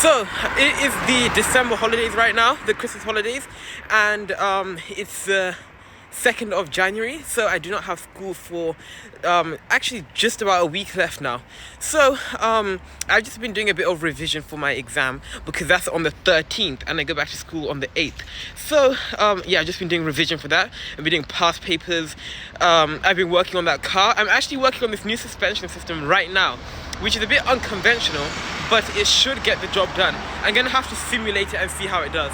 So it is the December holidays right now, the Christmas holidays, and it's the 2nd of January, so I do not have school for actually just about a week left now. So I've just been doing a bit of revision for my exam because that's on the 13th and I go back to school on the 8th. So yeah, I've just been doing revision for that. I've been doing past papers. I've been working on that car. I'm actually working on this new suspension system right now, which is a bit unconventional, but it should get the job done. I'm gonna have to simulate it and see how it does.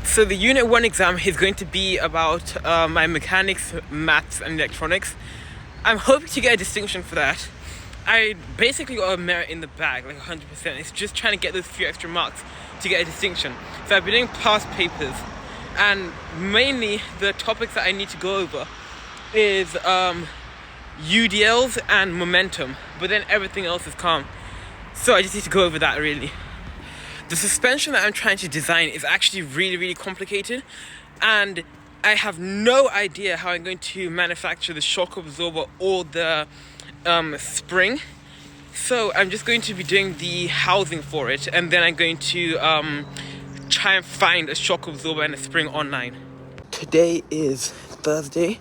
So the Unit 1 exam is going to be about my mechanics, maths and electronics. I'm hoping to get a distinction for that. I basically got a merit in the bag, like 100%. It's just trying to get those few extra marks to get a distinction. So I've been doing past papers, and mainly the topics that I need to go over is UDLs and momentum, but then everything else is calm. So I just need to go over that really. The suspension that I'm trying to design is actually really complicated, and I have no idea how I'm going to manufacture the shock absorber or the spring. So I'm just going to be doing the housing for it, and then I'm going to try and find a shock absorber and a spring online. Today is Thursday,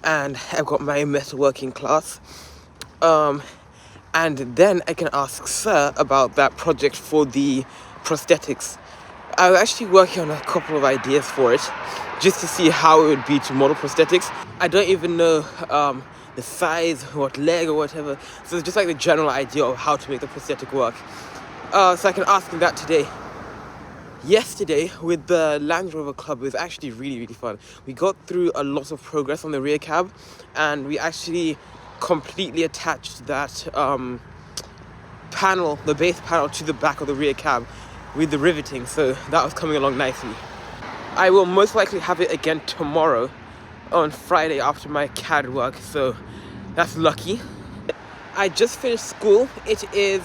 and I've got my metalworking class. And then I can ask Sir about that project for the prosthetics. I was actually working on a couple of ideas for it, just to see how it would be to model prosthetics. I don't even know the size, what leg or whatever, so it's just like the general idea of how to make the prosthetic work. So I can ask him that today. Yesterday with the Land Rover Club, it was actually really fun. We got through a lot of progress on the rear cab, and we actually completely attached that panel, the base panel, to the back of the rear cab with the riveting, so that was coming along nicely. I will most likely have it again tomorrow on Friday after my CAD work, so that's lucky. I just finished school. It is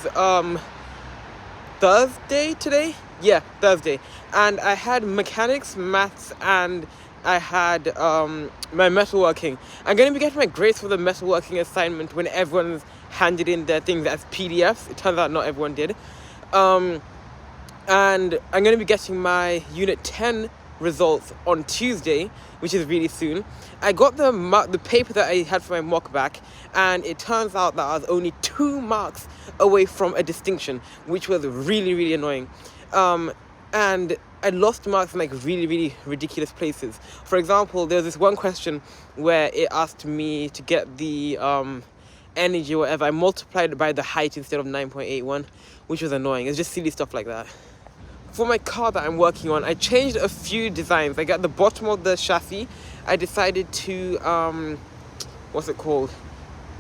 Thursday today? Yeah, Thursday. And I had mechanics, maths, and I had my metalworking. I'm going to be getting my grades for the metalworking assignment when everyone's handed in their things as PDFs. It turns out not everyone did. And I'm going to be getting my Unit 10 results on Tuesday, which is really soon. I got the paper that I had for my mock back, and it turns out that I was only 2 marks away from a distinction, which was really annoying. And I lost marks in like really ridiculous places. For example, there was this one question where it asked me to get the energy or whatever. I multiplied it by the height instead of 9.81, which was annoying. It's just silly stuff like that. For my car that I'm working on, I changed a few designs. Like at the bottom of the chassis, I decided to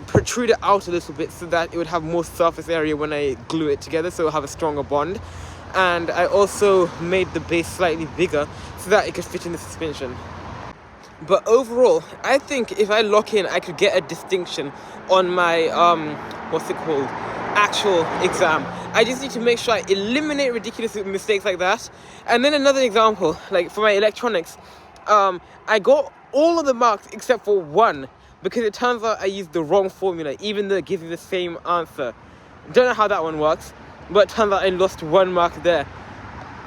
protrude it out a little bit so that it would have more surface area when I glue it together, so it'll have a stronger bond. And I also made the base slightly bigger so that it could fit in the suspension. But overall, I think if I lock in, I could get a distinction on my actual exam. I just need to make sure I eliminate ridiculous mistakes like that. And then another example, like for my electronics, I got all of the marks except for one, because it turns out I used the wrong formula, even though it gives you the same answer. Don't know how that one works, but it turns out I lost 1 mark there.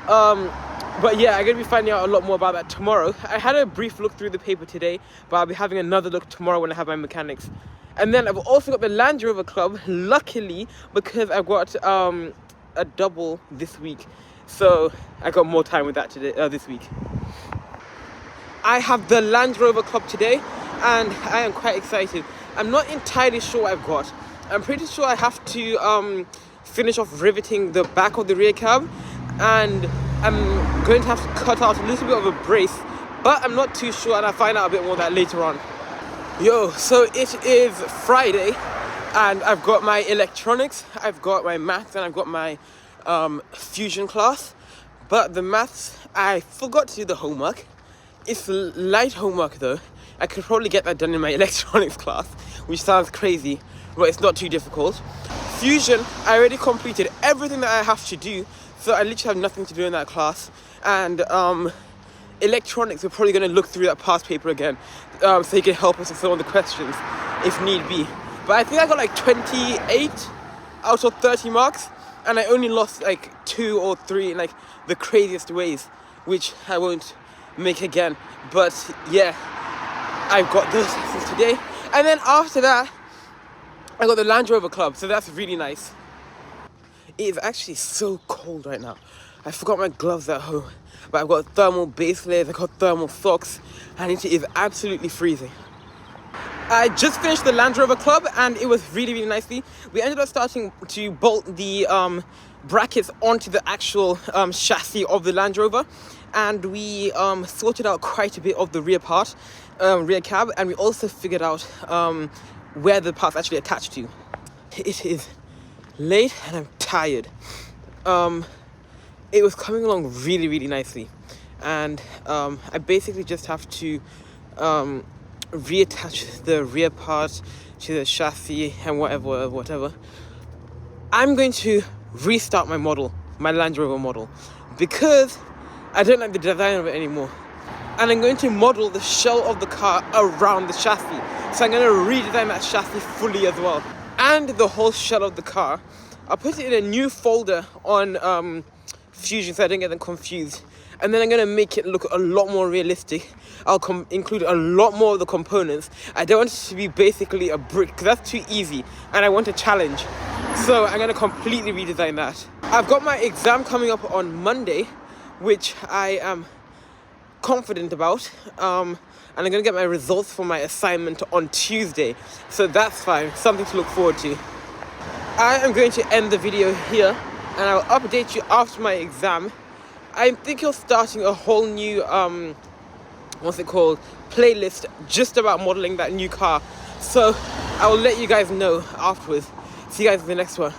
But yeah, I'm going to be finding out a lot more about that tomorrow. I had a brief look through the paper today, but I'll be having another look tomorrow when I have my mechanics. And then I've also got the Land Rover Club, luckily, because I've got a double this week. So I got more time with that today, this week. I have the Land Rover Club today, and I am quite excited. I'm not entirely sure what I've got. I'm pretty sure I have to finish off riveting the back of the rear cab, and I'm going to have to cut out a little bit of a brace, but I'm not too sure, and I'll find out a bit more of that later on. So it is Friday, and I've got my electronics, I've got my maths, and I've got my fusion class. But the maths, I forgot to do the homework. It's light homework though. I could probably get that done in my electronics class, which sounds crazy, but it's not too difficult. Fusion, I already completed everything that I have to do, so I literally have nothing to do in that class. And electronics, we're probably going to look through that past paper again, so you can help us with some of the questions if need be. But I think I got like 28 out of 30 marks, and I only lost like 2 or 3 in like the craziest ways, which I won't make again. But yeah, I've got those lessons today. And then after that, I got the Land Rover Club, so that's really nice. It is actually so cold right now. I forgot my gloves at home, but I've got thermal base layers, I've got thermal socks, and it is absolutely freezing. I just finished the Land Rover Club and it was really, really nicely. We ended up starting to bolt the brackets onto the actual chassis of the Land Rover, and we sorted out quite a bit of the rear part, rear cab, and we also figured out where the parts actually attach to. It is late and I'm tired. It was coming along really, really nicely, and I basically just have to reattach the rear part to the chassis and whatever. I'm going to restart my model, my Land Rover model, because I don't like the design of it anymore. And I'm going to model the shell of the car around the chassis. So I'm going to redesign that chassis fully as well. And the whole shell of the car. I'll put it in a new folder on Fusion so I don't get them confused. And then I'm going to make it look a lot more realistic. I'll include a lot more of the components. I don't want it to be basically a brick, because that's too easy. And I want a challenge. So I'm going to completely redesign that. I've got my exam coming up on Monday, which I am confident about. And I'm going to get my results for my assignment on Tuesday. So that's fine. Something to look forward to. I am going to end the video here, and I'll update you after my exam. I'm thinking of starting a whole new, playlist just about modeling that new car. So I will let you guys know afterwards. See you guys in the next one.